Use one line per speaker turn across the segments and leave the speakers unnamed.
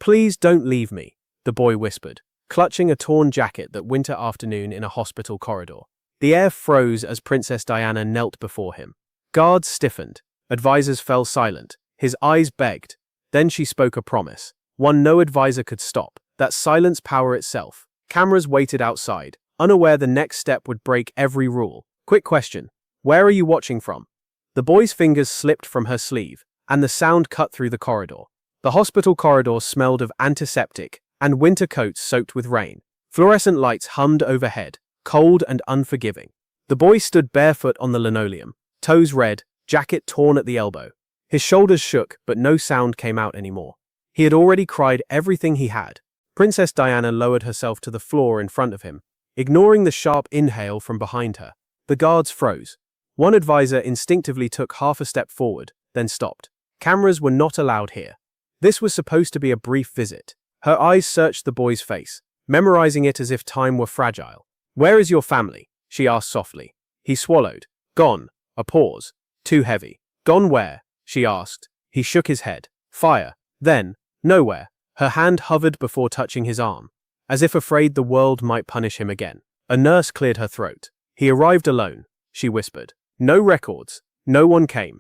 Please don't leave me, the boy whispered, clutching a torn jacket that winter afternoon in a hospital corridor. The air froze as Princess Diana knelt before him. Guards stiffened. Advisors fell silent. His eyes begged. Then she spoke a promise. One no advisor could stop. That silence power itself. Cameras waited outside, unaware the next step would break every rule. Quick question. Where are you watching from? The boy's fingers slipped from her sleeve, and the sound cut through the corridor. The hospital corridor smelled of antiseptic and winter coats soaked with rain. Fluorescent lights hummed overhead, cold and unforgiving. The boy stood barefoot on the linoleum, toes red, jacket torn at the elbow. His shoulders shook, but no sound came out anymore. He had already cried everything he had. Princess Diana lowered herself to the floor in front of him, ignoring the sharp inhale from behind her. The guards froze. One advisor instinctively took half a step forward, then stopped. Cameras were not allowed here. This was supposed to be a brief visit. Her eyes searched the boy's face, memorizing it as if time were fragile. Where is your family? She asked softly. He swallowed. Gone. A pause. Too heavy. Gone where? She asked. He shook his head. Fire. Then, nowhere. Her hand hovered before touching his arm, as if afraid the world might punish him again. A nurse cleared her throat. He arrived alone, she whispered. No records. No one came.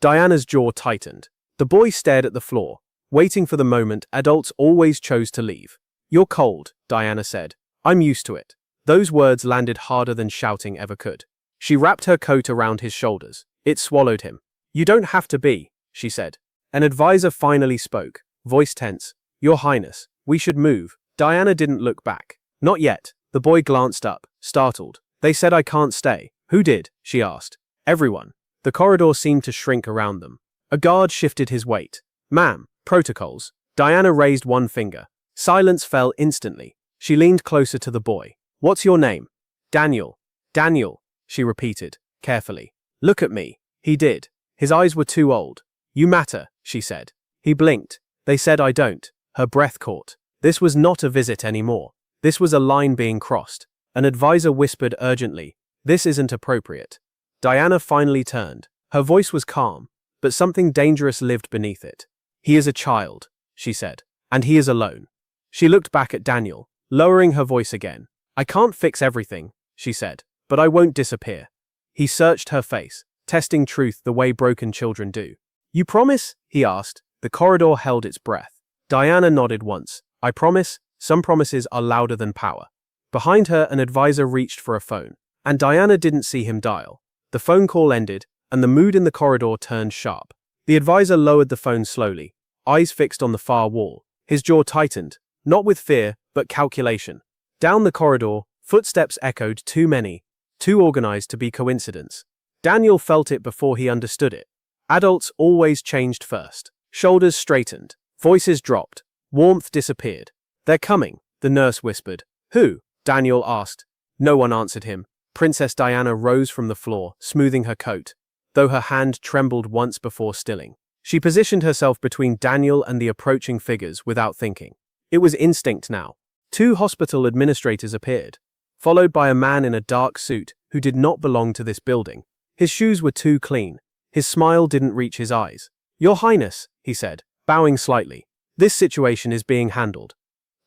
Diana's jaw tightened. The boy stared at the floor, waiting for the moment adults always chose to leave. You're cold, Diana said. I'm used to it. Those words landed harder than shouting ever could. She wrapped her coat around his shoulders. It swallowed him. You don't have to be, she said. An advisor finally spoke, voice tense. Your Highness, we should move. Diana didn't look back. Not yet. The boy glanced up, startled. They said I can't stay. Who did? She asked. Everyone. The corridor seemed to shrink around them. A guard shifted his weight. Ma'am, protocols. Diana raised one finger. Silence fell instantly. She leaned closer to the boy. What's your name? Daniel. Daniel, she repeated, carefully. Look at me. He did. His eyes were too old. You matter, she said. He blinked. They said I don't. Her breath caught. This was not a visit anymore. This was a line being crossed. An advisor whispered urgently, this isn't appropriate. Diana finally turned. Her voice was calm, but something dangerous lived beneath it. He is a child, she said, and he is alone. She looked back at Daniel, lowering her voice again. I can't fix everything, she said, but I won't disappear. He searched her face, testing truth the way broken children do. You promise? He asked. The corridor held its breath. Diana nodded once. I promise. Some promises are louder than power. Behind her, an advisor reached for a phone, and Diana didn't see him dial. The phone call ended, and the mood in the corridor turned sharp. The advisor lowered the phone slowly, eyes fixed on the far wall. His jaw tightened, not with fear, but calculation. Down the corridor, footsteps echoed too many, too organized to be coincidence. Daniel felt it before he understood it. Adults always changed first. Shoulders straightened, voices dropped, warmth disappeared. They're coming, the nurse whispered. Who? Daniel asked. No one answered him. Princess Diana rose from the floor, smoothing her coat, though her hand trembled once before stilling. She positioned herself between Daniel and the approaching figures without thinking. It was instinct now. 2 hospital administrators appeared, followed by a man in a dark suit who did not belong to this building. His shoes were too clean. His smile didn't reach his eyes. Your Highness, he said, bowing slightly. This situation is being handled.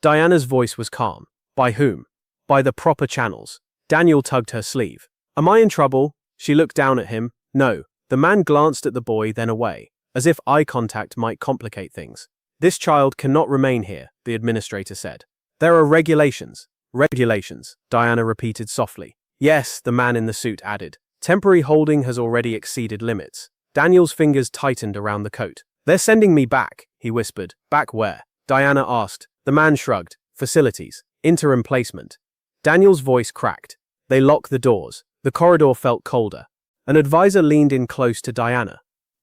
Diana's voice was calm. By whom? By the proper channels. Daniel tugged her sleeve. Am I in trouble? She looked down at him. No. The man glanced at the boy, then away, as if eye contact might complicate things. This child cannot remain here, the administrator said. There are regulations. Regulations, Diana repeated softly. Yes, the man in the suit added. Temporary holding has already exceeded limits. Daniel's fingers tightened around the coat. They're sending me back, he whispered. Back where? Diana asked. The man shrugged. Facilities. Interim placement. Daniel's voice cracked. They locked the doors. The corridor felt colder. An advisor leaned in close to Diana.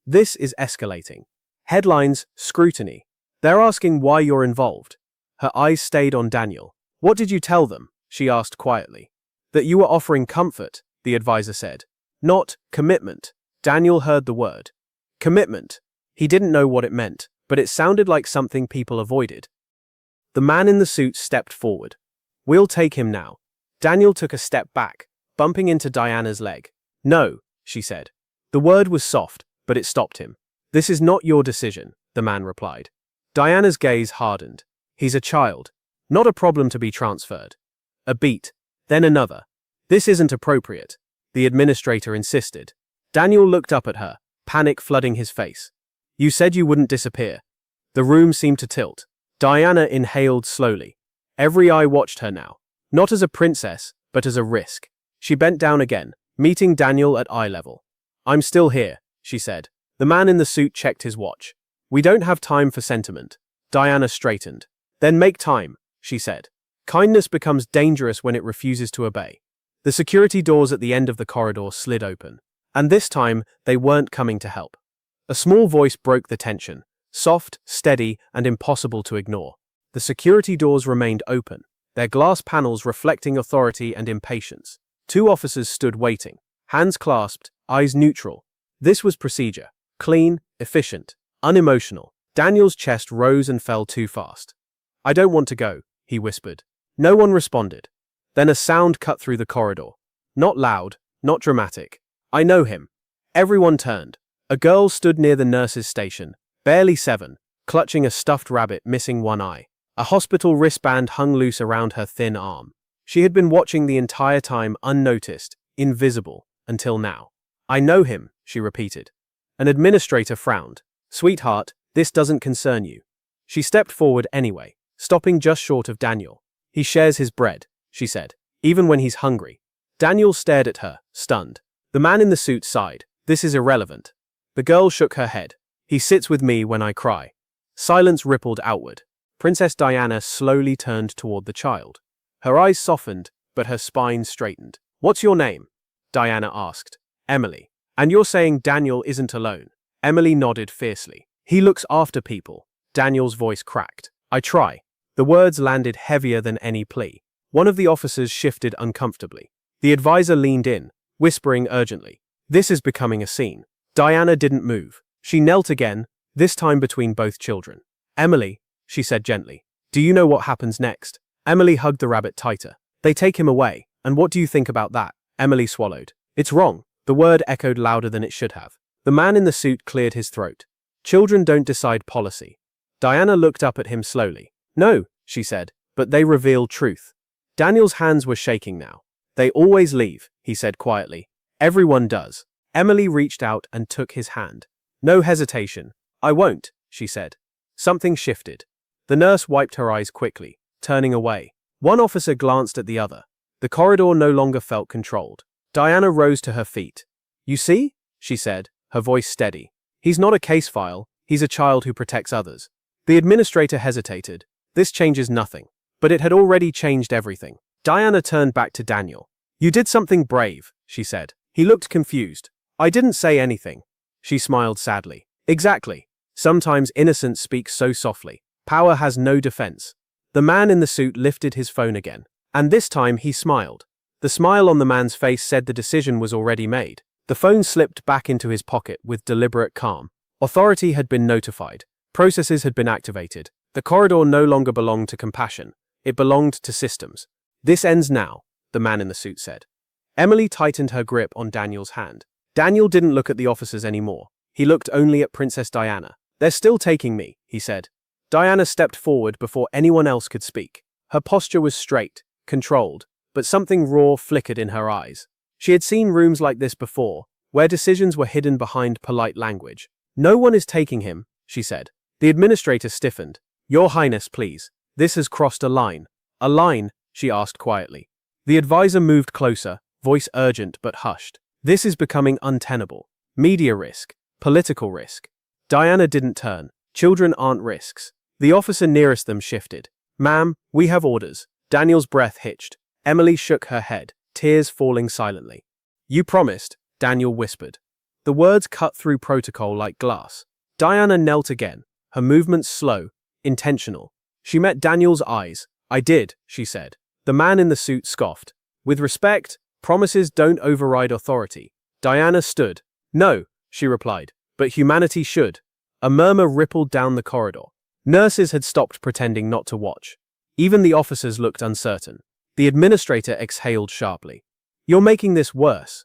This is escalating. Headlines, scrutiny. They're asking why you're involved. Her eyes stayed on Daniel. What did you tell them? She asked quietly. That you were offering comfort, the advisor said. Not commitment. Daniel heard the word. Commitment. He didn't know what it meant, but it sounded like something people avoided. The man in the suit stepped forward. We'll take him now. Daniel took a step back, bumping into Diana's leg. No, she said. The word was soft, but it stopped him. This is not your decision, the man replied. Diana's gaze hardened. He's a child. Not a problem to be transferred. A beat. Then another. This isn't appropriate. The administrator insisted. Daniel looked up at her, panic flooding his face. You said you wouldn't disappear. The room seemed to tilt. Diana inhaled slowly. Every eye watched her now. Not as a princess, but as a risk. She bent down again, meeting Daniel at eye level. I'm still here, she said. The man in the suit checked his watch. We don't have time for sentiment. Diana straightened. Then make time, she said. Kindness becomes dangerous when it refuses to obey. The security doors at the end of the corridor slid open. And this time, they weren't coming to help. A small voice broke the tension. Soft, steady, and impossible to ignore. The security doors remained open, their glass panels reflecting authority and impatience. 2 officers stood waiting, hands clasped, eyes neutral. This was procedure. Clean, efficient, unemotional. Daniel's chest rose and fell too fast. I don't want to go, he whispered. No one responded. Then a sound cut through the corridor. Not loud, not dramatic. I know him. Everyone turned. A girl stood near the nurse's station, barely 7, clutching a stuffed rabbit missing one eye. A hospital wristband hung loose around her thin arm. She had been watching the entire time unnoticed, invisible, until now. I know him, she repeated. An administrator frowned. Sweetheart, this doesn't concern you. She stepped forward anyway, stopping just short of Daniel. He shares his bread, she said, even when he's hungry. Daniel stared at her, stunned. The man in the suit sighed. This is irrelevant. The girl shook her head. He sits with me when I cry. Silence rippled outward. Princess Diana slowly turned toward the child. Her eyes softened, but her spine straightened. What's your name? Diana asked. Emily. And you're saying Daniel isn't alone? Emily nodded fiercely. He looks after people. Daniel's voice cracked. I try. The words landed heavier than any plea. One of the officers shifted uncomfortably. The advisor leaned in, whispering urgently. This is becoming a scene. Diana didn't move. She knelt again, this time between both children. Emily, she said gently, do you know what happens next? Emily hugged the rabbit tighter. They take him away, and what do you think about that? Emily swallowed. It's wrong. The word echoed louder than it should have. The man in the suit cleared his throat. Children don't decide policy. Diana looked up at him slowly. No, she said, but they reveal truth. Daniel's hands were shaking now. They always leave, he said quietly. Everyone does. Emily reached out and took his hand. No hesitation. I won't, she said. Something shifted. The nurse wiped her eyes quickly, turning away. One officer glanced at the other. The corridor no longer felt controlled. Diana rose to her feet. You see? She said, her voice steady. He's not a case file, he's a child who protects others. The administrator hesitated. This changes nothing. But it had already changed everything. Diana turned back to Daniel. You did something brave, she said. He looked confused. I didn't say anything. She smiled sadly. Exactly. Sometimes innocence speaks so softly. Power has no defense. The man in the suit lifted his phone again. And this time he smiled. The smile on the man's face said the decision was already made. The phone slipped back into his pocket with deliberate calm. Authority had been notified. Processes had been activated. The corridor no longer belonged to compassion. It belonged to systems. This ends now, the man in the suit said. Emily tightened her grip on Daniel's hand. Daniel didn't look at the officers anymore. He looked only at Princess Diana. They're still taking me, he said. Diana stepped forward before anyone else could speak. Her posture was straight, controlled, but something raw flickered in her eyes. She had seen rooms like this before, where decisions were hidden behind polite language. No one is taking him, she said. The administrator stiffened. Your Highness, please. This has crossed a line. A line, she asked quietly. The advisor moved closer, voice urgent but hushed. This is becoming untenable. Media risk. Political risk. Diana didn't turn. Children aren't risks. The officer nearest them shifted. Ma'am, we have orders. Daniel's breath hitched. Emily shook her head, tears falling silently. You promised, Daniel whispered. The words cut through protocol like glass. Diana knelt again, her movements slow, intentional. She met Daniel's eyes. I did, she said. The man in the suit scoffed. With respect, promises don't override authority. Diana stood. No, she replied, but humanity should. A murmur rippled down the corridor. Nurses had stopped pretending not to watch. Even the officers looked uncertain. The administrator exhaled sharply. You're making this worse.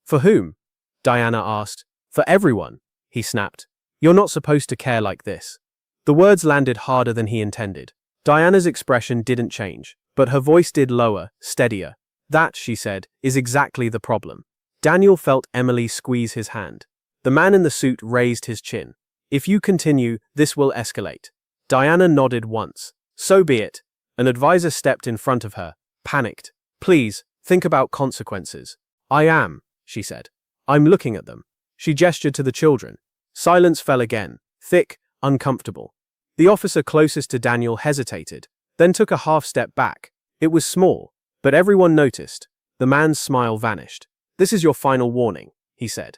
For whom? Diana asked. For everyone, he snapped. You're not supposed to care like this. The words landed harder than he intended. Diana's expression didn't change, but her voice did lower, steadier. That, she said, is exactly the problem. Daniel felt Emily squeeze his hand. The man in the suit raised his chin. If you continue, this will escalate. Diana nodded once. So be it. An advisor stepped in front of her, panicked. Please, think about consequences. I am, she said. I'm looking at them. She gestured to the children. Silence fell again, thick, uncomfortable. The officer closest to Daniel hesitated, then took a half step back. It was small, but everyone noticed. The man's smile vanished. This is your final warning, he said.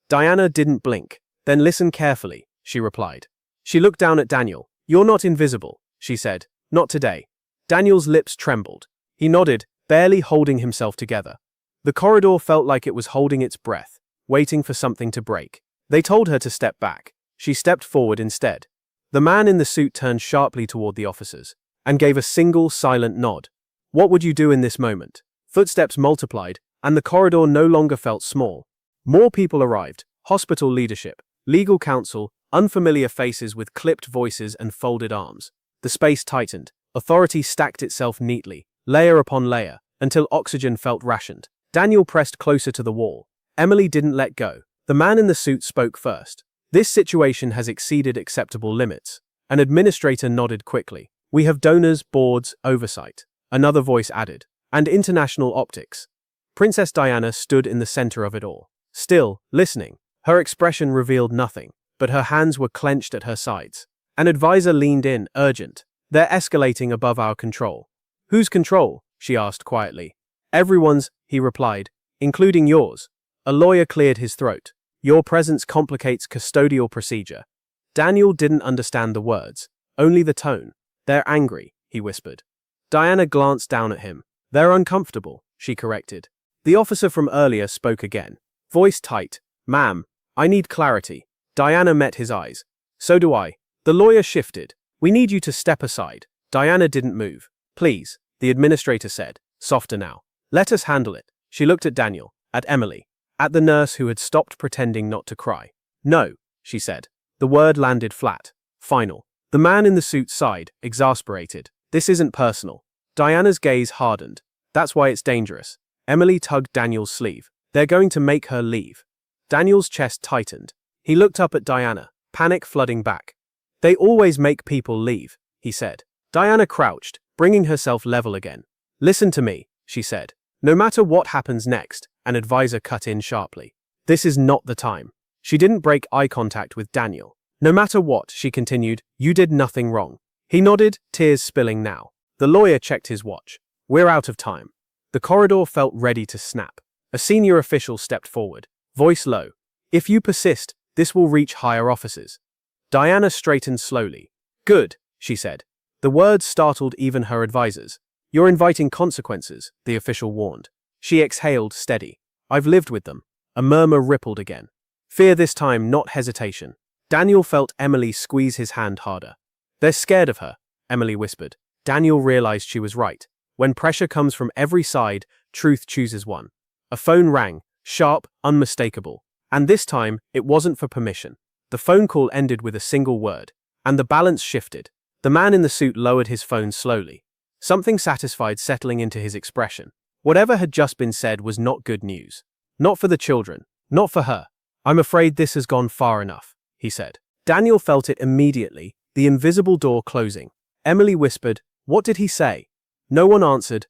Diana didn't blink. Then listen carefully, she replied. She looked down at Daniel. You're not invisible, she said. Not today. Daniel's lips trembled. He nodded, barely holding himself together. The corridor felt like it was holding its breath, waiting for something to break. They told her to step back. She stepped forward instead. The man in the suit turned sharply toward the officers and gave a single silent nod. What would you do in this moment? Footsteps multiplied, and the corridor no longer felt small. More people arrived, hospital leadership, legal counsel, unfamiliar faces with clipped voices and folded arms. The space tightened. Authority stacked itself neatly, layer upon layer, until oxygen felt rationed. Daniel pressed closer to the wall. Emily didn't let go. The man in the suit spoke first. This situation has exceeded acceptable limits. An administrator nodded quickly. We have donors, boards, oversight. Another voice added. And international optics. Princess Diana stood in the center of it all. Still, listening. Her expression revealed nothing, but her hands were clenched at her sides. An advisor leaned in, urgent. They're escalating above our control. Whose control? She asked quietly. Everyone's, he replied, including yours. A lawyer cleared his throat. Your presence complicates custodial procedure. Daniel didn't understand the words, only the tone. They're angry, he whispered. Diana glanced down at him. They're uncomfortable, she corrected. The officer from earlier spoke again. Voice tight. Ma'am, I need clarity. Diana met his eyes. So do I. The lawyer shifted. We need you to step aside. Diana didn't move. Please, the administrator said, softer now. Let us handle it. She looked at Daniel, at Emily, at the nurse who had stopped pretending not to cry. No, she said. The word landed flat. Final. The man in the suit sighed, exasperated. This isn't personal. Diana's gaze hardened. That's why it's dangerous. Emily tugged Daniel's sleeve. They're going to make her leave. Daniel's chest tightened. He looked up at Diana, panic flooding back. They always make people leave, he said. Diana crouched, bringing herself level again. Listen to me, she said. No matter what happens next, an advisor cut in sharply. This is not the time. She didn't break eye contact with Daniel. No matter what, she continued, you did nothing wrong. He nodded, tears spilling now. The lawyer checked his watch. We're out of time. The corridor felt ready to snap. A senior official stepped forward, voice low. If you persist, this will reach higher officers. Diana straightened slowly. Good, she said. The words startled even her advisors. You're inviting consequences, the official warned. She exhaled, steady. I've lived with them. A murmur rippled again. Fear this time, not hesitation. Daniel felt Emily squeeze his hand harder. They're scared of her, Emily whispered. Daniel realized she was right. When pressure comes from every side, truth chooses one. A phone rang, sharp, unmistakable. And this time, it wasn't for permission. The phone call ended with a single word, and the balance shifted. The man in the suit lowered his phone slowly. Something satisfied settling into his expression. Whatever had just been said was not good news. Not for the children. Not for her. I'm afraid this has gone far enough, he said. Daniel felt it immediately, the invisible door closing. Emily whispered, What did he say? No one answered.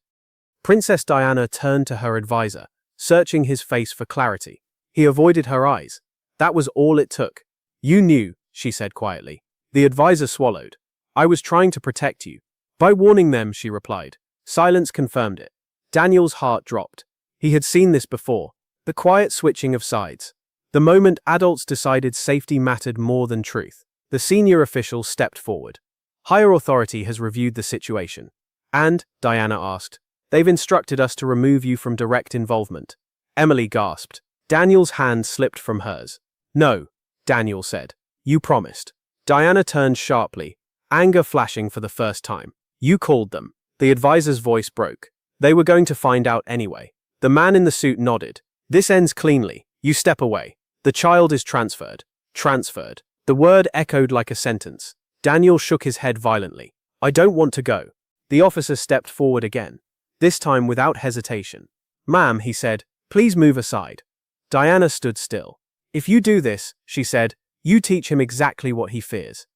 Princess Diana turned to her advisor, searching his face for clarity. He avoided her eyes. That was all it took. You knew, she said quietly. The advisor swallowed. I was trying to protect you. By warning them, she replied. Silence confirmed it. Daniel's heart dropped. He had seen this before. The quiet switching of sides. The moment adults decided safety mattered more than truth. The senior official stepped forward. Higher authority has reviewed the situation. And, Diana asked, they've instructed us to remove you from direct involvement. Emily gasped. Daniel's hand slipped from hers. No, Daniel said. You promised. Diana turned sharply, anger flashing for the first time. You called them. The advisor's voice broke. They were going to find out anyway. The man in the suit nodded. This ends cleanly. You step away. The child is transferred. Transferred. The word echoed like a sentence. Daniel shook his head violently. I don't want to go. The officer stepped forward again, this time without hesitation. Ma'am, he said, please move aside. Diana stood still. If you do this, she said, you teach him exactly what he fears.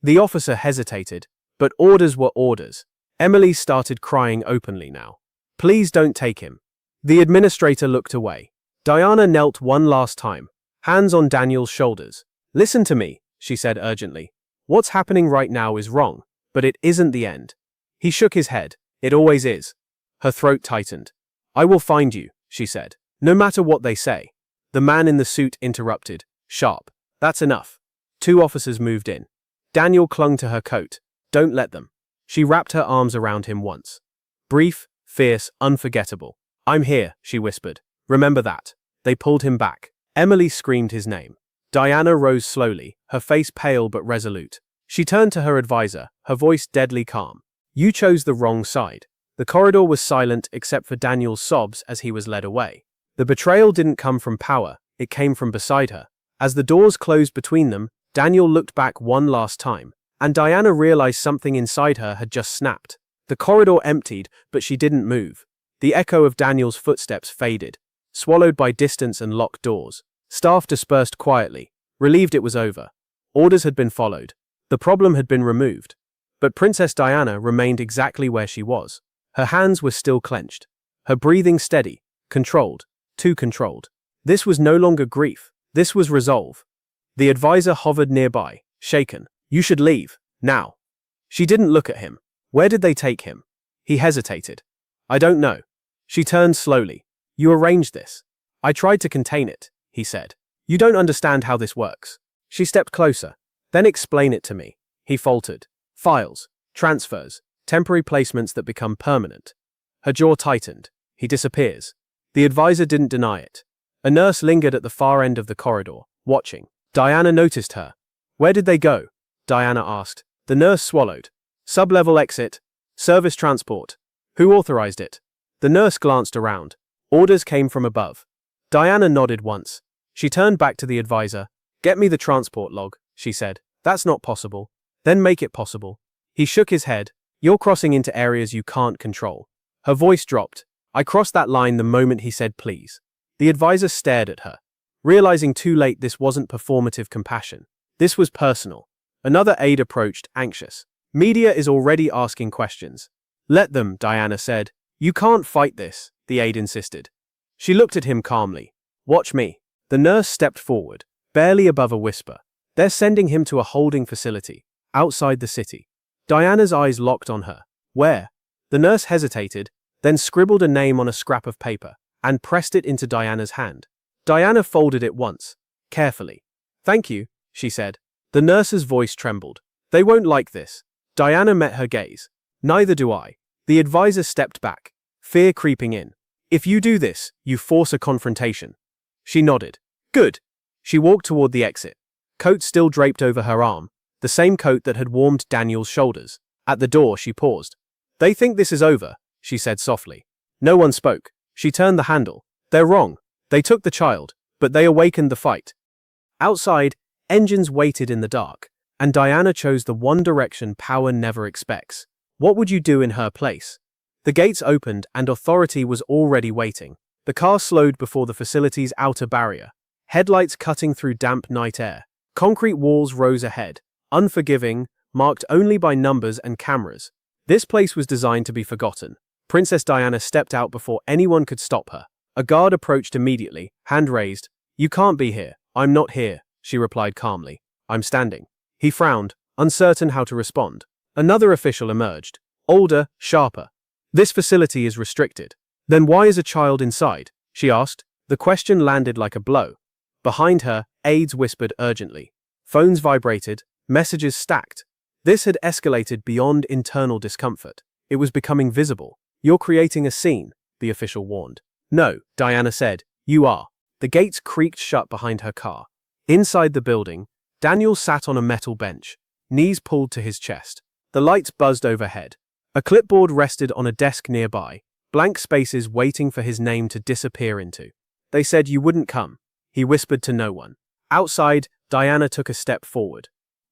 The officer hesitated, but orders were orders. Emily started crying openly now. Please don't take him. The administrator looked away. Diana knelt one last time, hands on Daniel's shoulders. Listen to me, she said urgently. What's happening right now is wrong, but it isn't the end. He shook his head. It always is. Her throat tightened. I will find you, she said. No matter what they say. The man in the suit interrupted, sharp. That's enough. Two officers moved in. Daniel clung to her coat. Don't let them. She wrapped her arms around him once. Brief, fierce, unforgettable. I'm here, she whispered. Remember that. They pulled him back. Emily screamed his name. Diana rose slowly, her face pale but resolute. She turned to her advisor, her voice deadly calm. You chose the wrong side. The corridor was silent except for Daniel's sobs as he was led away. The betrayal didn't come from power, it came from beside her. As the doors closed between them, Daniel looked back one last time, and Diana realized something inside her had just snapped. The corridor emptied, but she didn't move. The echo of Daniel's footsteps faded, swallowed by distance and locked doors. Staff dispersed quietly, relieved it was over. Orders had been followed. The problem had been removed. But Princess Diana remained exactly where she was. Her hands were still clenched. Her breathing steady, controlled, too controlled. This was no longer grief. This was resolve. The advisor hovered nearby, shaken. You should leave, now. She didn't look at him. Where did they take him? He hesitated. I don't know. She turned slowly. You arranged this. I tried to contain it, he said. You don't understand how this works. She stepped closer. Then explain it to me. He faltered. Files, transfers, temporary placements that become permanent. Her jaw tightened. He disappears. The advisor didn't deny it. A nurse lingered at the far end of the corridor, watching. Diana noticed her. Where did they go? Diana asked. The nurse swallowed. Sub-level exit. Service transport. Who authorized it? The nurse glanced around. Orders came from above. Diana nodded once. She turned back to the advisor. Get me the transport log, she said. That's not possible. Then make it possible. He shook his head. You're crossing into areas you can't control. Her voice dropped. I crossed that line the moment he said please. The advisor stared at her. Realizing too late this wasn't performative compassion. This was personal. Another aide approached, anxious. Media is already asking questions. Let them, Diana said. You can't fight this, the aide insisted. She looked at him calmly. Watch me. The nurse stepped forward, barely above a whisper. They're sending him to a holding facility, outside the city. Diana's eyes locked on her. Where? The nurse hesitated, then scribbled a name on a scrap of paper, and pressed it into Diana's hand. Diana folded it once, carefully. Thank you, she said. The nurse's voice trembled. They won't like this. Diana met her gaze. Neither do I. The advisor stepped back, fear creeping in. If you do this, you force a confrontation. She nodded. Good. She walked toward the exit. Coat still draped over her arm, the same coat that had warmed Daniel's shoulders. At the door, she paused. They think this is over, she said softly. No one spoke. She turned the handle. They're wrong. They took the child, but they awakened the fight. Outside, engines waited in the dark, and Diana chose the one direction power never expects. What would you do in her place? The gates opened and authority was already waiting. The car slowed before the facility's outer barrier, headlights cutting through damp night air. Concrete walls rose ahead, unforgiving, marked only by numbers and cameras. This place was designed to be forgotten. Princess Diana stepped out before anyone could stop her. A guard approached immediately, hand raised. You can't be here. I'm not here, she replied calmly. I'm standing. He frowned, uncertain how to respond. Another official emerged, older, sharper. This facility is restricted. Then why is a child inside? She asked. The question landed like a blow. Behind her, aides whispered urgently. Phones vibrated, messages stacked. This had escalated beyond internal discomfort. It was becoming visible. You're creating a scene, the official warned. No, Diana said. You are. The gates creaked shut behind her car. Inside the building, Daniel sat on a metal bench, knees pulled to his chest. The lights buzzed overhead. A clipboard rested on a desk nearby, blank spaces waiting for his name to disappear into. They said you wouldn't come. He whispered to no one. Outside, Diana took a step forward.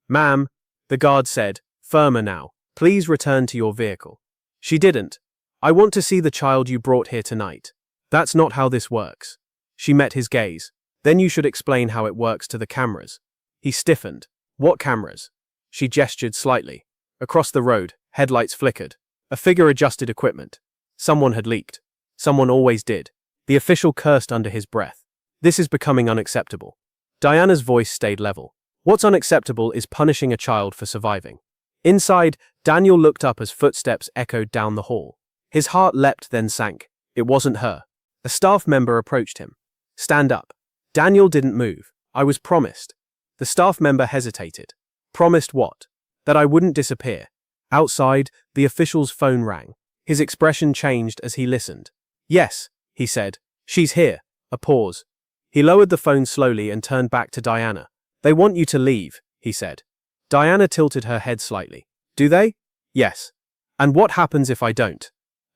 Ma'am, The guard said, firmer now. Please return to your vehicle. She didn't. I want to see the child you brought here tonight. That's not how this works. She met his gaze. Then you should explain how it works to the cameras. He stiffened. What cameras? She gestured slightly. Across the road, headlights flickered. A figure adjusted equipment. Someone had leaked. Someone always did. The official cursed under his breath. This is becoming unacceptable. Diana's voice stayed level. What's unacceptable is punishing a child for surviving. Inside, Daniel looked up as footsteps echoed down the hall. His heart leapt then sank. It wasn't her. A staff member approached him. Stand up. Daniel didn't move. I was promised. The staff member hesitated. Promised what? That I wouldn't disappear. Outside, the official's phone rang. His expression changed as he listened. Yes, he said. She's here. A pause. He lowered the phone slowly and turned back to Diana. They want you to leave, he said. Diana tilted her head slightly. Do they? Yes. And what happens if I don't?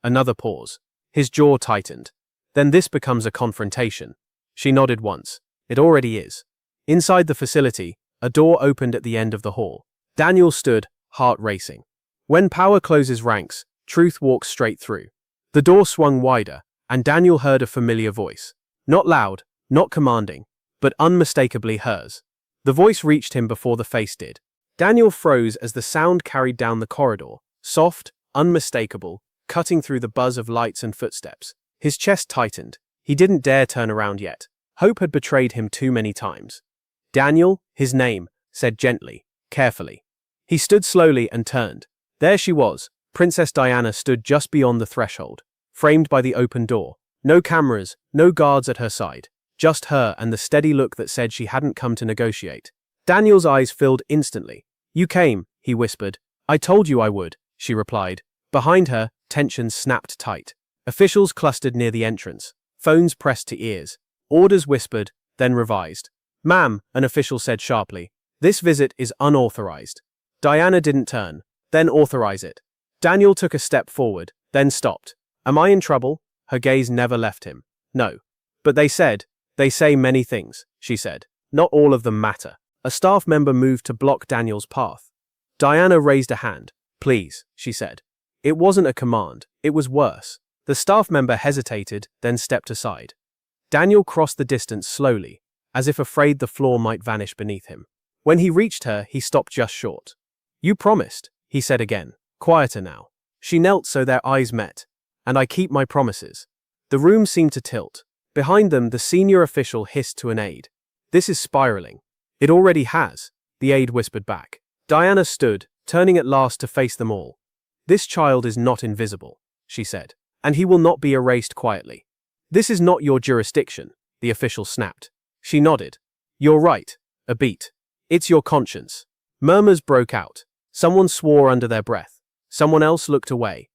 Another pause. His jaw tightened. Then this becomes a confrontation. She nodded once. It already is. Inside the facility, a door opened at the end of the hall. Daniel stood, heart racing. When power closes ranks, truth walks straight through. The door swung wider, and Daniel heard a familiar voice. Not loud, not commanding, but unmistakably hers. The voice reached him before the face did. Daniel froze as the sound carried down the corridor, soft, unmistakable, cutting through the buzz of lights and footsteps. His chest tightened. He didn't dare turn around yet. Hope had betrayed him too many times. Daniel, his name, said gently, carefully. He stood slowly and turned. There she was. Princess Diana stood just beyond the threshold, framed by the open door. No cameras, no guards at her side. Just her and the steady look that said she hadn't come to negotiate. Daniel's eyes filled instantly. You came, he whispered. I told you I would, she replied. Behind her, tension snapped tight. Officials clustered near the entrance. Phones pressed to ears. Orders whispered, then revised. Ma'am, an official said sharply. This visit is unauthorized. Diana didn't turn. Then authorize it. Daniel took a step forward, then stopped. Am I in trouble? Her gaze never left him. No. But they say many things, she said. Not all of them matter. A staff member moved to block Daniel's path. Diana raised a hand. Please, she said. It wasn't a command, it was worse. The staff member hesitated, then stepped aside. Daniel crossed the distance slowly, as if afraid the floor might vanish beneath him. When he reached her, he stopped just short. You promised, he said again, quieter now. She knelt so their eyes met. And I keep my promises. The room seemed to tilt. Behind them, the senior official hissed to an aide. This is spiraling. It already has, the aide whispered back. Diana stood, turning at last to face them all. This child is not invisible, she said, and he will not be erased quietly. This is not your jurisdiction, the official snapped. She nodded. You're right, a beat. It's your conscience. Murmurs broke out. Someone swore under their breath. Someone else looked away.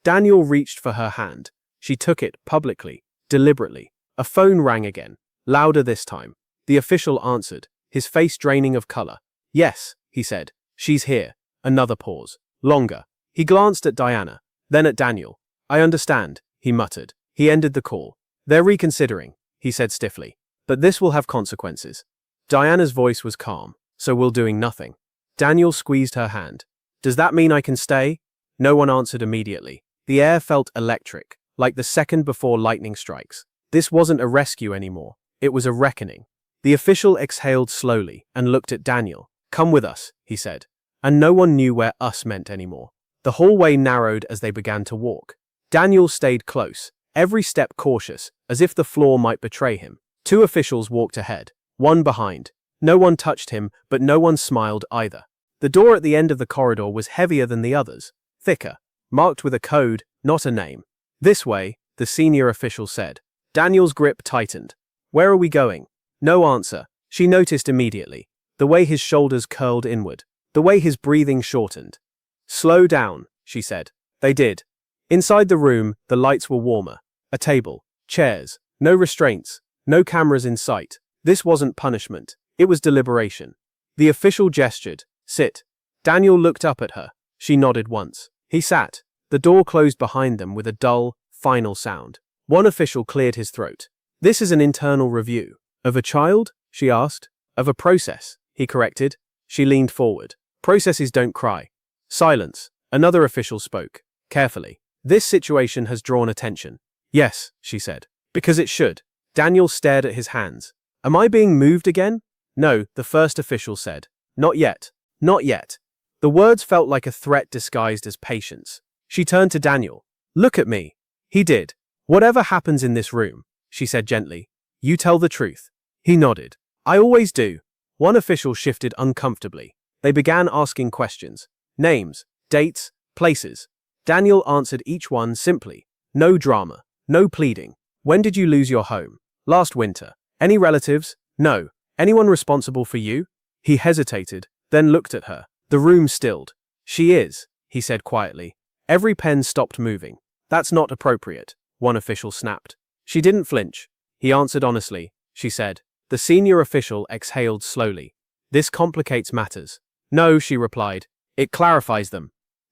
Daniel reached for her hand. She took it publicly, deliberately. A phone rang again, louder this time. The official answered, his face draining of color. Yes, he said. She's here. Another pause. Longer. He glanced at Diana, then at Daniel. I understand, he muttered. He ended the call. They're reconsidering, he said stiffly. But this will have consequences. Diana's voice was calm. So we're doing nothing. Daniel squeezed her hand. Does that mean I can stay? No one answered immediately. The air felt electric, like the second before lightning strikes. This wasn't a rescue anymore. It was a reckoning. The official exhaled slowly and looked at Daniel. Come with us, he said. And no one knew where us meant anymore. The hallway narrowed as they began to walk. Daniel stayed close, every step cautious, as if the floor might betray him. Two officials walked ahead, one behind. No one touched him, but no one smiled either. The door at the end of the corridor was heavier than the others, thicker, marked with a code, not a name. This way, the senior official said. Daniel's grip tightened. Where are we going? No answer. She noticed immediately. The way his shoulders curled inward. The way his breathing shortened. Slow down, she said. They did. Inside the room, the lights were warmer. A table, chairs, no restraints, no cameras in sight. This wasn't punishment. It was deliberation. The official gestured. Sit. Daniel looked up at her. She nodded once. He sat. The door closed behind them with a dull, final sound. One official cleared his throat. This is an internal review. Of a child? She asked. Of a process, he corrected. She leaned forward. Processes don't cry. Silence. Another official spoke, carefully. This situation has drawn attention. Yes, she said. Because it should. Daniel stared at his hands. Am I being moved again? No, the first official said. Not yet. Not yet. The words felt like a threat disguised as patience. She turned to Daniel. Look at me. He did. Whatever happens in this room, she said gently, you tell the truth. He nodded. I always do. One official shifted uncomfortably. They began asking questions. Names, dates, places. Daniel answered each one simply. No drama. No pleading. When did you lose your home? Last winter. Any relatives? No. Anyone responsible for you? He hesitated, then looked at her. The room stilled. She is, he said quietly. Every pen stopped moving. That's not appropriate, one official snapped. She didn't flinch. He answered honestly. She said. The senior official exhaled slowly. This complicates matters. No, she replied. It clarifies them.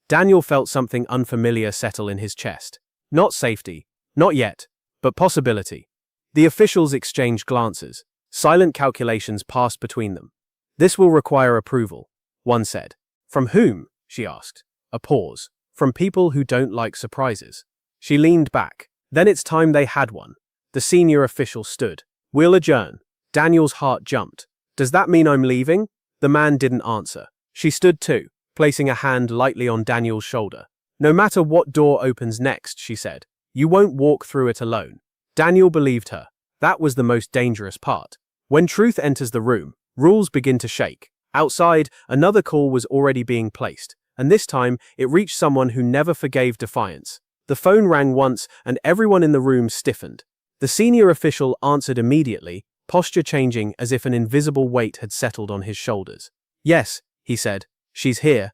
Daniel felt something unfamiliar settle in his chest. Not safety. Not yet. But possibility. The officials exchanged glances. Silent calculations passed between them. This will require approval, one said. From whom? She asked. A pause. From people who don't like surprises. She leaned back. Then it's time they had one. The senior official stood. We'll adjourn. Daniel's heart jumped. Does that mean I'm leaving? The man didn't answer. She stood too, placing a hand lightly on Daniel's shoulder. No matter what door opens next, she said, you won't walk through it alone. Daniel believed her. That was the most dangerous part. When truth enters the room, rules begin to shake. Outside, another call was already being placed, and this time it reached someone who never forgave defiance. The phone rang once, and everyone in the room stiffened. The senior official answered immediately, posture changing as if an invisible weight had settled on his shoulders. Yes, he said. She's here.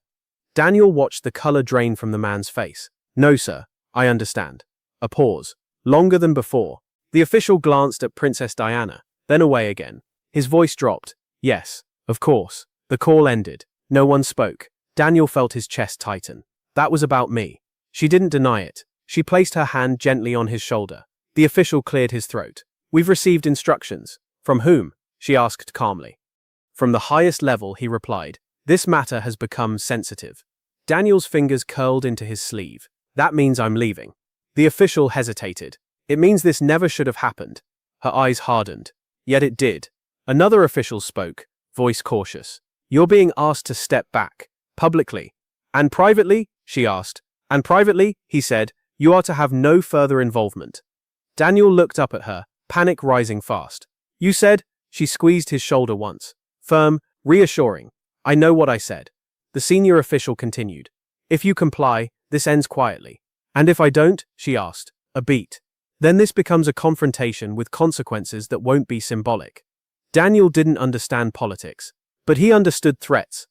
Daniel watched the color drain from the man's face. No, sir. I understand. A pause. Longer than before. The official glanced at Princess Diana, then away again. His voice dropped. Yes, of course. The call ended. No one spoke. Daniel felt his chest tighten. That was about me. She didn't deny it. She placed her hand gently on his shoulder. The official cleared his throat. We've received instructions. From whom? She asked calmly. From the highest level, he replied. This matter has become sensitive. Daniel's fingers curled into his sleeve. That means I'm leaving. The official hesitated. It means this never should have happened. Her eyes hardened. Yet it did. Another official spoke, voice cautious. You're being asked to step back. Publicly. And privately? She asked. And privately, he said, you are to have no further involvement. Daniel looked up at her, panic rising fast. You said? She squeezed his shoulder once. Firm, reassuring. I know what I said. The senior official continued. If you comply, this ends quietly. And if I don't? She asked. A beat. Then this becomes a confrontation with consequences that won't be symbolic. Daniel didn't understand politics, but he understood threats.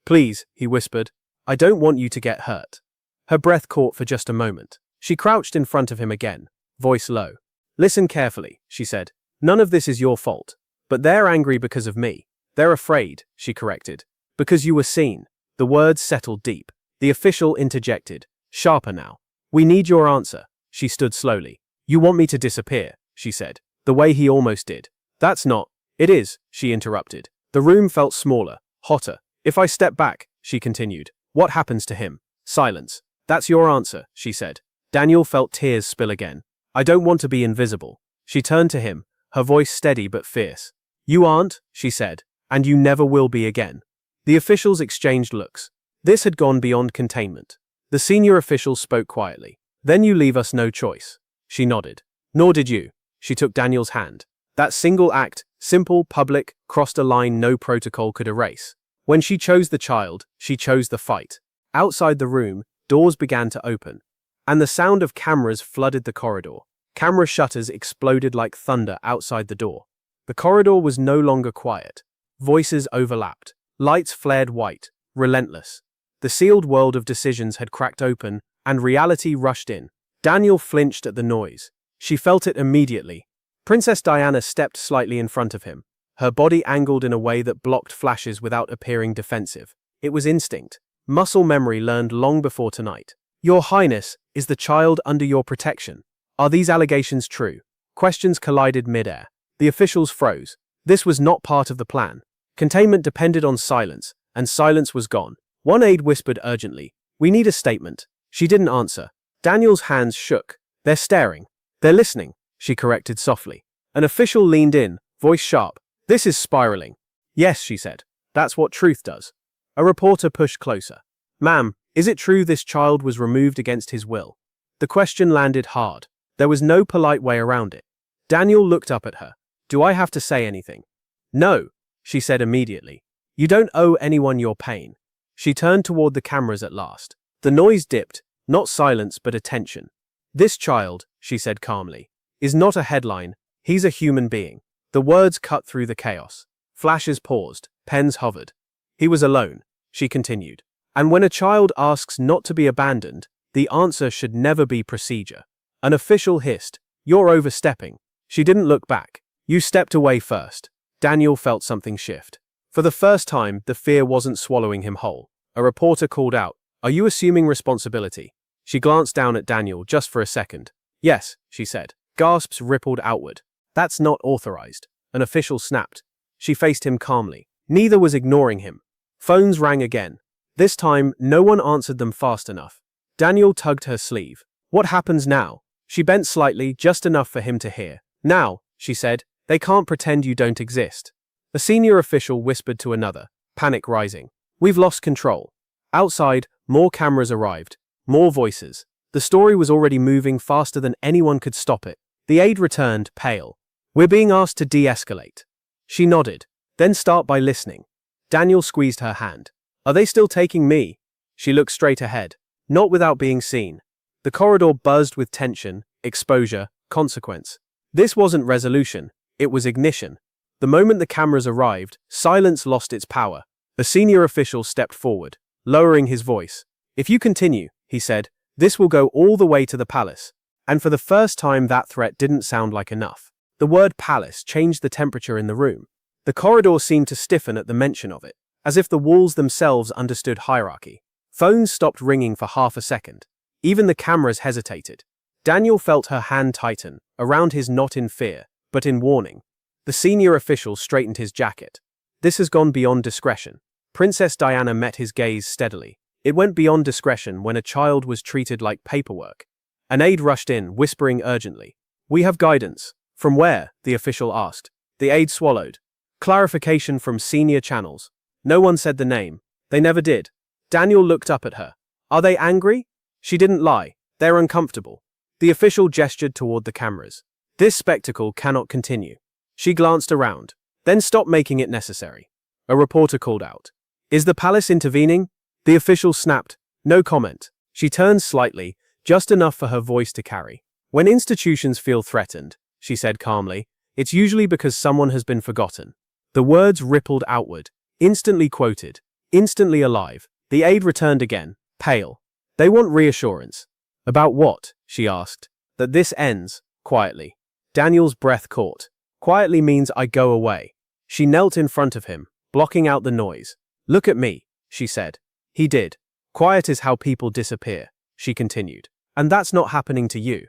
Please, he whispered, I don't want you to get hurt. Her breath caught for just a moment. She crouched in front of him again, voice low. Listen carefully, she said. None of this is your fault. But they're angry because of me. They're afraid, she corrected. Because you were seen. The words settled deep. The official interjected. Sharper now. We need your answer. She stood slowly. You want me to disappear, she said, the way he almost did. That's not. It is, she interrupted. The room felt smaller, hotter. If I step back, she continued, what happens to him? Silence. That's your answer, she said. Daniel felt tears spill again. I don't want to be invisible. She turned to him, her voice steady but fierce. You aren't, she said, and you never will be again. The officials exchanged looks. This had gone beyond containment. The senior official spoke quietly. Then you leave us no choice. She nodded. Nor did you. She took Daniel's hand. That single act, simple, public, crossed a line no protocol could erase. When she chose the child, she chose the fight. Outside the room, doors began to open, and the sound of cameras flooded the corridor. Camera shutters exploded like thunder outside the door. The corridor was no longer quiet. Voices overlapped. Lights flared white, relentless. The sealed world of decisions had cracked open, and reality rushed in. Daniel flinched at the noise. She felt it immediately. Princess Diana stepped slightly in front of him, her body angled in a way that blocked flashes without appearing defensive. It was instinct, muscle memory learned long before tonight. Your Highness, is the child under your protection? Are these allegations true? Questions collided mid-air. The officials froze. This was not part of the plan. Containment depended on silence, and silence was gone. One aide whispered urgently, "We need a statement." She didn't answer. Daniel's hands shook. "They're staring. They're listening," she corrected softly. An official leaned in, voice sharp. "This is spiraling." "Yes," she said. "That's what truth does." A reporter pushed closer. "Ma'am, is it true this child was removed against his will?" The question landed hard. There was no polite way around it. Daniel looked up at her. "Do I have to say anything?" "No," she said immediately. "You don't owe anyone your pain." She turned toward the cameras at last. The noise dipped, not silence but attention. "This child," she said calmly, "is not a headline. He's a human being." The words cut through the chaos. Flashes paused, pens hovered. "He was alone," she continued. "And when a child asks not to be abandoned, the answer should never be procedure." An official hissed, "You're overstepping." She didn't look back. "You stepped away first." Daniel felt something shift. For the first time, the fear wasn't swallowing him whole. A reporter called out, "Are you assuming responsibility?" She glanced down at Daniel just for a second. "Yes," she said. Gasps rippled outward. "That's not authorized." An official snapped. She faced him calmly. Neither was ignoring him. Phones rang again. This time, no one answered them fast enough. Daniel tugged her sleeve. "What happens now?" She bent slightly, just enough for him to hear. "Now," she said, "they can't pretend you don't exist." A senior official whispered to another, panic rising. "We've lost control." Outside, more cameras arrived. More voices. The story was already moving faster than anyone could stop it. The aide returned, pale. "We're being asked to de-escalate." She nodded. "Then start by listening." Daniel squeezed her hand. "Are they still taking me?" She looked straight ahead. Not without being seen. The corridor buzzed with tension, exposure, consequence. This wasn't resolution. It was ignition. The moment the cameras arrived, silence lost its power. A senior official stepped forward, lowering his voice. "If you continue," he said, "this will go all the way to the palace." And for the first time that threat didn't sound like enough. The word palace changed the temperature in the room. The corridor seemed to stiffen at the mention of it, as if the walls themselves understood hierarchy. Phones stopped ringing for half a second. Even the cameras hesitated. Daniel felt her hand tighten, around his, not in fear, but in warning. The senior official straightened his jacket. "This has gone beyond discretion." Princess Diana met his gaze steadily. It went beyond discretion when a child was treated like paperwork. An aide rushed in, whispering urgently. "We have guidance." "From where?" the official asked. The aide swallowed. "Clarification from senior channels." No one said the name. They never did. Daniel looked up at her. "Are they angry?" She didn't lie. "They're uncomfortable." The official gestured toward the cameras. "This spectacle cannot continue." She glanced around. "Then stop making it necessary." A reporter called out. "Is the palace intervening?" The official snapped. "No comment." She turned slightly, just enough for her voice to carry. "When institutions feel threatened," she said calmly, "it's usually because someone has been forgotten." The words rippled outward, instantly quoted, instantly alive. The aide returned again, pale. "They want reassurance." "About what?" she asked. "That this ends," quietly. Daniel's breath caught. "Quietly means I go away." She knelt in front of him, blocking out the noise. "Look at me," she said. He did. "Quiet is how people disappear," she continued. "And that's not happening to you."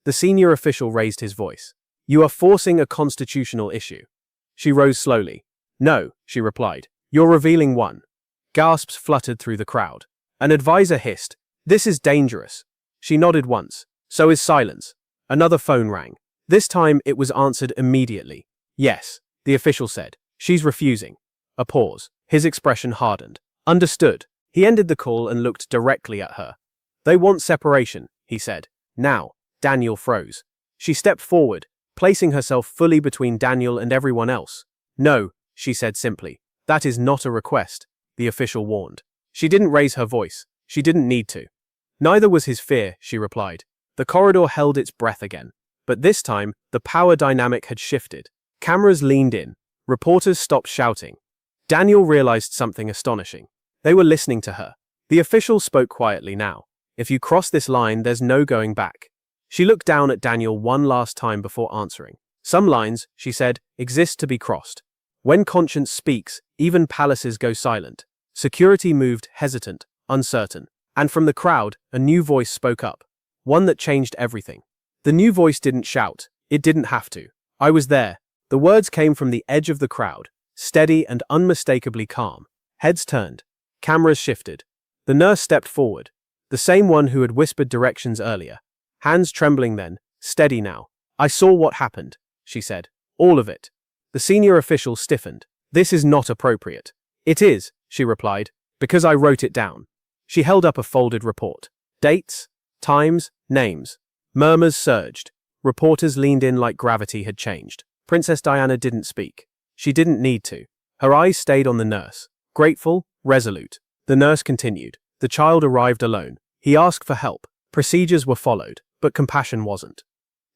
The senior official raised his voice. "You are forcing a constitutional issue." She rose slowly. "No," she replied. "You're revealing one." Gasps fluttered through the crowd. An advisor hissed, "This is dangerous." She nodded once. So is silence. Another phone rang. This time it was answered immediately. "Yes," the official said. "She's refusing." A pause. His expression hardened. "Understood." He ended the call and looked directly at her. "They want separation," he said. "Now." Daniel froze. She stepped forward, placing herself fully between Daniel and everyone else. "No," she said simply. "That is not a request," the official warned. She didn't raise her voice. She didn't need to. "Neither was his fear," she replied. The corridor held its breath again. But this time, the power dynamic had shifted. Cameras leaned in. Reporters stopped shouting. Daniel realized something astonishing. They were listening to her. The official spoke quietly now. "If you cross this line, there's no going back." She looked down at Daniel one last time before answering. "Some lines," she said, "exist to be crossed. When conscience speaks, even palaces go silent." Security moved, hesitant, uncertain. And from the crowd, a new voice spoke up. One that changed everything. The new voice didn't shout. It didn't have to. "I was there." The words came from the edge of the crowd, steady and unmistakably calm. Heads turned. Cameras shifted. The nurse stepped forward. The same one who had whispered directions earlier. Hands trembling then, steady now. "I saw what happened," she said. "All of it." The senior official stiffened. "This is not appropriate." "It is," she replied, "because I wrote it down." She held up a folded report. Dates, times, names. Murmurs surged. Reporters leaned in like gravity had changed. Princess Diana didn't speak. She didn't need to. Her eyes stayed on the nurse. Grateful, resolute. The nurse continued. The child arrived alone. He asked for help. Procedures were followed, but compassion wasn't.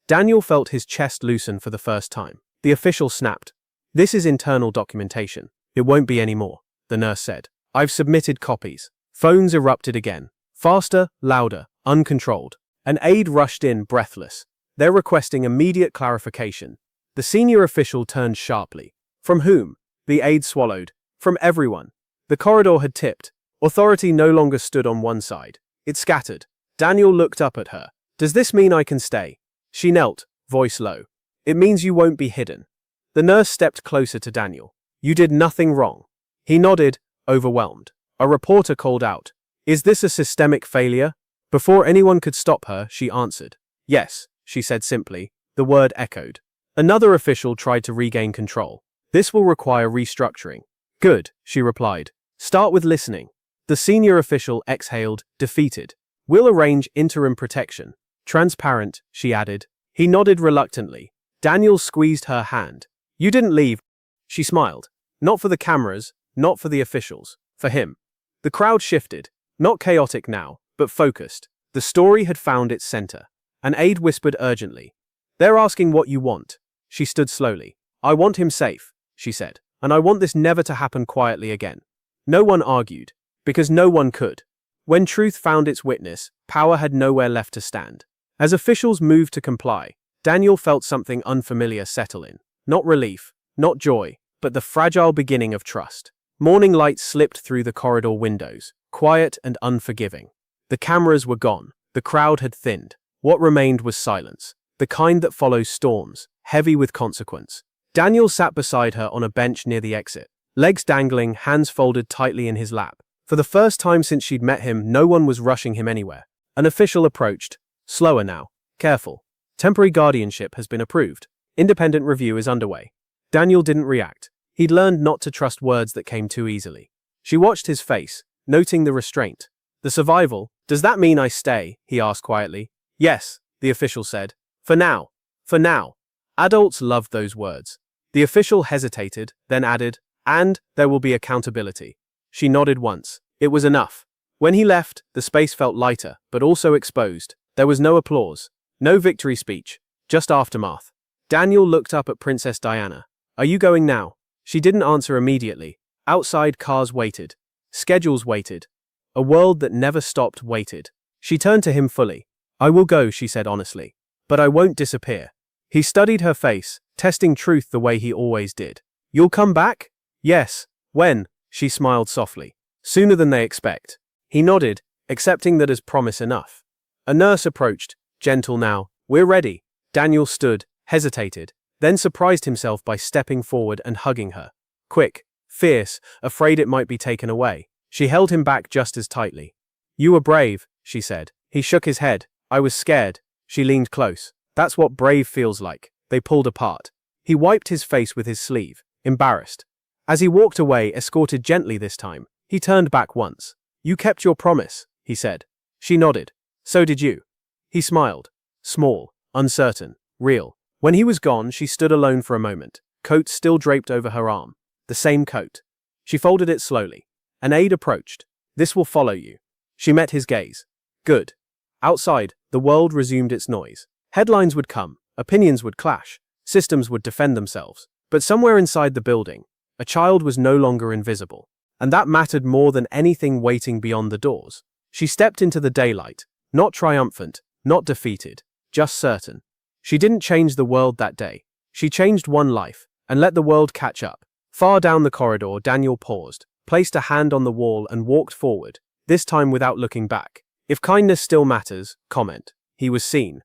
Daniel felt his chest loosen for the first time. The official snapped. "This is internal documentation. It won't be any more," the nurse said. "I've submitted copies." Phones erupted again. Faster, louder, uncontrolled. An aide rushed in, breathless. They're requesting immediate clarification. The senior official turned sharply. "From whom?" The aide swallowed. "From everyone." The corridor had tipped. Authority no longer stood on one side. It scattered. Daniel looked up at her. "Does this mean I can stay?" She knelt, voice low. "It means you won't be hidden." The nurse stepped closer to Daniel. "You did nothing wrong." He nodded, overwhelmed. A reporter called out. "Is this a systemic failure?" Before anyone could stop her, she answered. "Yes," she said simply. The word echoed. Another official tried to regain control. "This will require restructuring." "Good," she replied. "Start with listening." The senior official exhaled, defeated. "We'll arrange interim protection." "Transparent," she added. He nodded reluctantly. Daniel squeezed her hand. "You didn't leave." She smiled. Not for the cameras, not for the officials. For him. The crowd shifted. Not chaotic now, but focused. The story had found its center. An aide whispered urgently. "They're asking what you want." She stood slowly. "I want him safe," she said. "And I want this never to happen quietly again." No one argued. Because no one could. When truth found its witness, power had nowhere left to stand. As officials moved to comply, Daniel felt something unfamiliar settle in. Not relief, not joy, but the fragile beginning of trust. Morning light slipped through the corridor windows, quiet and unforgiving. The cameras were gone. The crowd had thinned. What remained was silence, the kind that follows storms, heavy with consequence. Daniel sat beside her on a bench near the exit, legs dangling, hands folded tightly in his lap. For the first time since she'd met him, no one was rushing him anywhere. An official approached. "Slower now. Careful. Temporary guardianship has been approved. Independent review is underway." Daniel didn't react. He'd learned not to trust words that came too easily. She watched his face, noting the restraint. "The survival, does that mean I stay?" he asked quietly. "Yes," the official said. "For now. For now." Adults loved those words. The official hesitated, then added, "And there will be accountability." She nodded once. It was enough. When he left, the space felt lighter, but also exposed. There was no applause, no victory speech, just aftermath. Daniel looked up at Princess Diana. "Are you going now?" She didn't answer immediately. Outside, cars waited. Schedules waited. A world that never stopped waited. She turned to him fully. "I will go," she said honestly. "But I won't disappear." He studied her face, testing truth the way he always did. "You'll come back?" "Yes." "When?" She smiled softly. "Sooner than they expect." He nodded, accepting that as promise enough. A nurse approached, gentle now. "We're ready." Daniel stood, hesitated, then surprised himself by stepping forward and hugging her. Quick, fierce, afraid it might be taken away. She held him back just as tightly. "You were brave," she said. He shook his head. "I was scared." She leaned close. "That's what brave feels like." They pulled apart. He wiped his face with his sleeve, embarrassed. As he walked away, escorted gently this time, he turned back once. "You kept your promise," he said. She nodded. "So did you." He smiled. Small, uncertain, real. When he was gone, she stood alone for a moment, coat still draped over her arm. The same coat. She folded it slowly. An aide approached. "This will follow you." She met his gaze. "Good." Outside, the world resumed its noise. Headlines would come, opinions would clash, systems would defend themselves. But somewhere inside the building, a child was no longer invisible. And that mattered more than anything waiting beyond the doors. She stepped into the daylight, not triumphant, not defeated, just certain. She didn't change the world that day. She changed one life, and let the world catch up. Far down the corridor, Daniel paused, placed a hand on the wall and walked forward, this time without looking back. If kindness still matters, comment. He was seen.